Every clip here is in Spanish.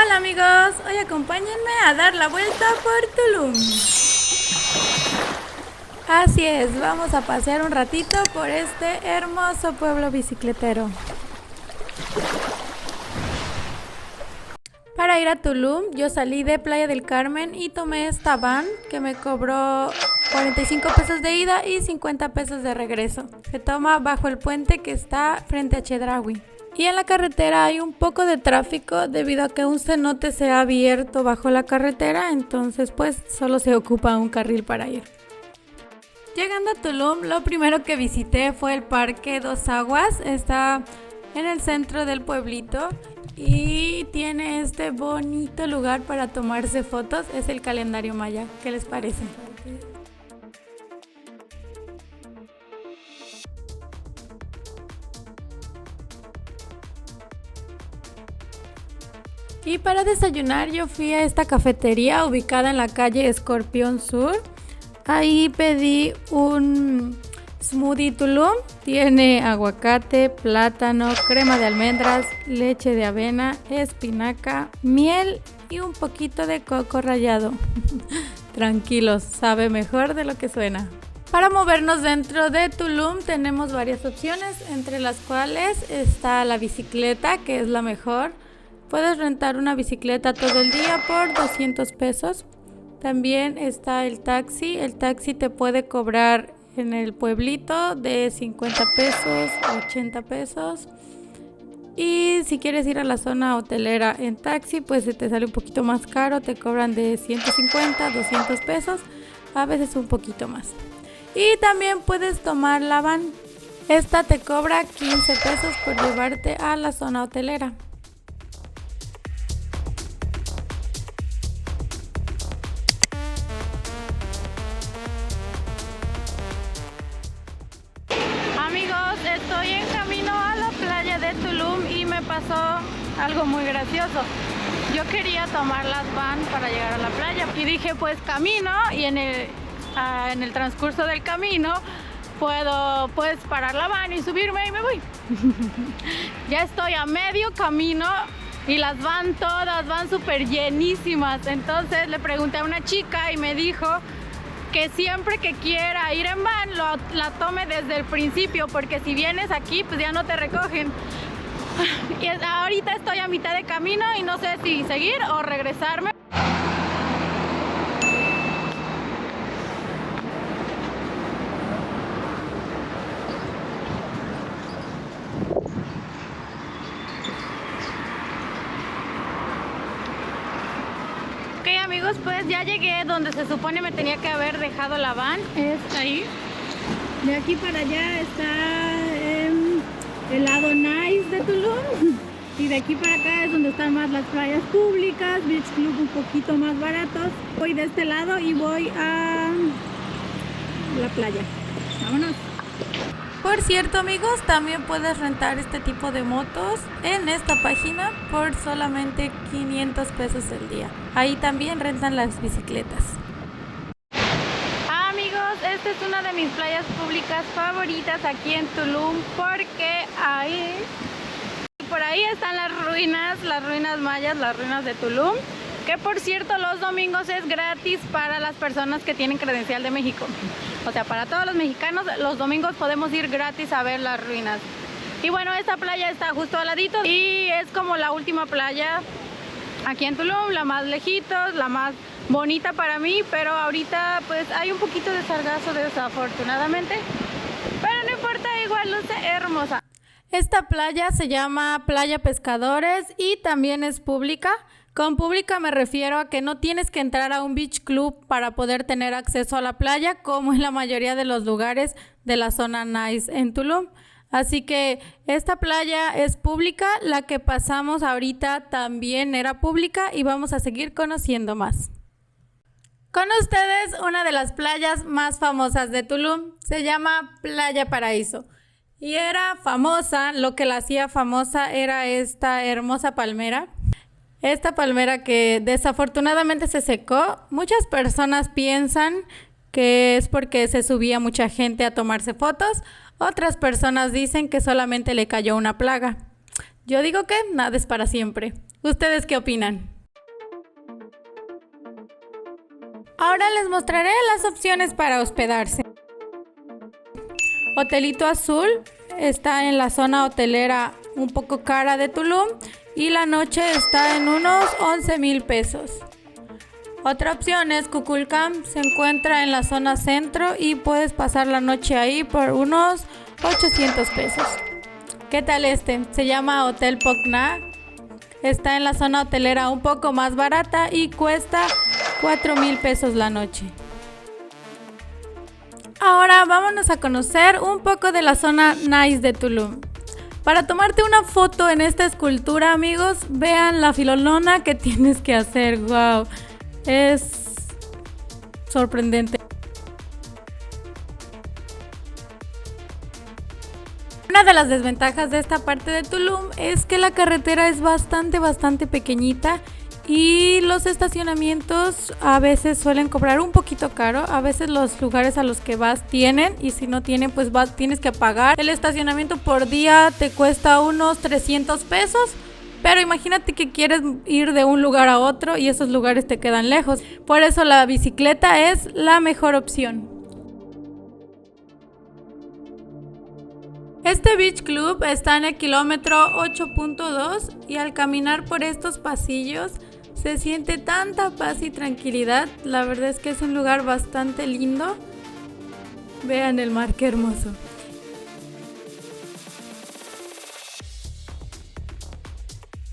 Hola amigos, hoy acompáñenme a dar la vuelta por Tulum. Así es, vamos a pasear un ratito por este hermoso pueblo bicicletero. Para ir a Tulum, yo salí de Playa del Carmen y tomé esta van que me cobró 45 pesos de ida y 50 pesos de regreso. Se toma bajo el puente que está frente a Chedraui. Y en la carretera hay un poco de tráfico debido a que un cenote se ha abierto bajo la carretera, entonces pues solo se ocupa un carril para ir. Llegando a Tulum, lo primero que visité fue el Parque Dos Aguas. Está en el centro del pueblito y tiene este bonito lugar para tomarse fotos. Es el calendario maya. ¿Qué les parece? Y para desayunar yo fui a esta cafetería ubicada en la calle Escorpión Sur. Ahí pedí un smoothie Tulum. Tiene aguacate, plátano, crema de almendras, leche de avena, espinaca, miel y un poquito de coco rallado. Tranquilos, sabe mejor de lo que suena. Para movernos dentro de Tulum tenemos varias opciones, entre las cuales está la bicicleta, que es la mejor. Puedes rentar una bicicleta todo el día por 200 pesos. También está el taxi te puede cobrar en el pueblito de 50 pesos, 80 pesos. Y si quieres ir a la zona hotelera en taxi, pues se te sale un poquito más caro, te cobran de 150, 200 pesos, a veces un poquito más. Y también puedes tomar la van. Esta te cobra 15 pesos por llevarte a la zona hotelera. Amigos, estoy en camino a la playa de Tulum y me pasó algo muy gracioso. Yo quería tomar las van para llegar a la playa y dije pues camino y en el transcurso del camino puedo pues parar la van y subirme y me voy. Ya estoy a medio camino y las van todas van súper llenísimas. Entonces le pregunté a una chica y me dijo que siempre que quiera ir en van la tome desde el principio, porque si vienes aquí pues ya no te recogen. Y ahorita estoy a mitad de camino y no sé si seguir o regresarme. Ok amigos, pues ya llegué donde se supone me tenía que haber dejado la van, es ahí. De aquí para allá está el lado nice de Tulum y de aquí para acá es donde están más las playas públicas, beach club un poquito más baratos. Voy de este lado y voy a la playa. Vámonos. Por cierto amigos, también puedes rentar este tipo de motos en esta página por solamente 500 pesos el día. Ahí también rentan las bicicletas. Amigos, esta es una de mis playas públicas favoritas aquí en Tulum porque por ahí están las ruinas mayas, las ruinas de Tulum. Que por cierto los domingos es gratis para las personas que tienen credencial de México. O sea, para todos los mexicanos los domingos podemos ir gratis a ver las ruinas. Y bueno, esta playa está justo al ladito y es como la última playa aquí en Tulum, la más lejitos, la más bonita para mí, pero ahorita pues hay un poquito de sargazo desafortunadamente, pero no importa, igual luce hermosa. Esta playa se llama Playa Pescadores y también es pública. Con pública me refiero a que no tienes que entrar a un beach club para poder tener acceso a la playa, como en la mayoría de los lugares de la zona nice en Tulum. Así que esta playa es pública, la que pasamos ahorita también era pública y vamos a seguir conociendo más. Con ustedes una de las playas más famosas de Tulum, se llama Playa Paraíso. Y era famosa, lo que la hacía famosa era esta hermosa palmera. Esta palmera que desafortunadamente se secó. Muchas personas piensan que es porque se subía mucha gente a tomarse fotos. Otras personas dicen que solamente le cayó una plaga. Yo digo que nada es para siempre. ¿Ustedes qué opinan? Ahora les mostraré las opciones para hospedarse. Hotelito Azul está en la zona hotelera un poco cara de Tulum y la noche está en unos 11,000 pesos. Otra opción es Kukulcán, se encuentra en la zona centro y puedes pasar la noche ahí por unos 800 pesos. ¿Qué tal este? Se llama Hotel Pocna, está en la zona hotelera un poco más barata y cuesta 4,000 pesos la noche. Ahora vámonos a conocer un poco de la zona nice de Tulum. Para tomarte una foto en esta escultura, amigos, vean la filolona que tienes que hacer. ¡Wow! Es sorprendente. Una de las desventajas de esta parte de Tulum es que la carretera es bastante pequeñita y los estacionamientos a veces suelen cobrar un poquito caro. A veces los lugares a los que vas tienen y si no tienen pues tienes que pagar. El estacionamiento por día te cuesta unos 300 pesos. Pero imagínate que quieres ir de un lugar a otro y esos lugares te quedan lejos. Por eso la bicicleta es la mejor opción. Este Beach Club está en el kilómetro 8.2 y al caminar por estos pasillos se siente tanta paz y tranquilidad. La verdad es que es un lugar bastante lindo. Vean el mar, qué hermoso.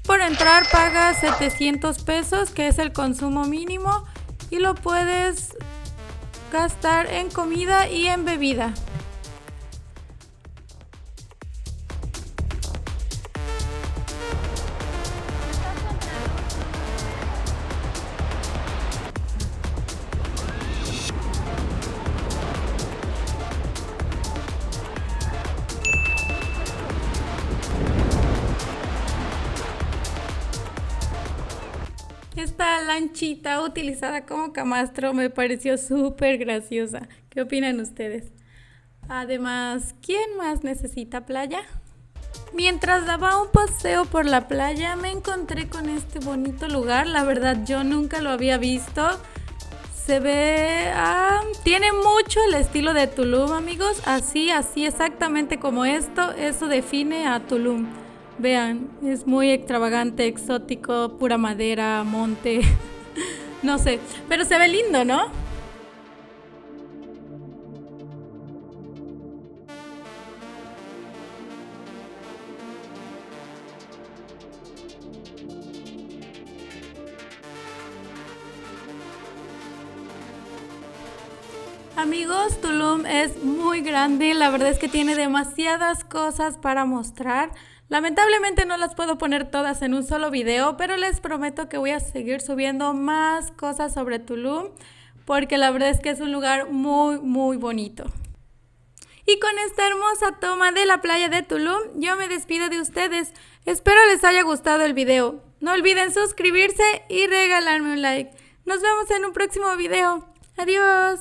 Por entrar pagas 700 pesos, que es el consumo mínimo, y lo puedes gastar en comida y en bebida. Esta lanchita utilizada como camastro me pareció súper graciosa. ¿Qué opinan ustedes? Además, ¿quién más necesita playa? Mientras daba un paseo por la playa me encontré con este bonito lugar. La verdad yo nunca lo había visto. Se ve... tiene mucho el estilo de Tulum, amigos. Así exactamente como esto. Eso define a Tulum. Vean, es muy extravagante, exótico, pura madera, monte, no sé, pero se ve lindo, ¿no? Amigos, Tulum es muy grande, la verdad es que tiene demasiadas cosas para mostrar. Lamentablemente no las puedo poner todas en un solo video, pero les prometo que voy a seguir subiendo más cosas sobre Tulum, porque la verdad es que es un lugar muy bonito. Y con esta hermosa toma de la playa de Tulum, yo me despido de ustedes. Espero les haya gustado el video. No olviden suscribirse y regalarme un like. Nos vemos en un próximo video. Adiós.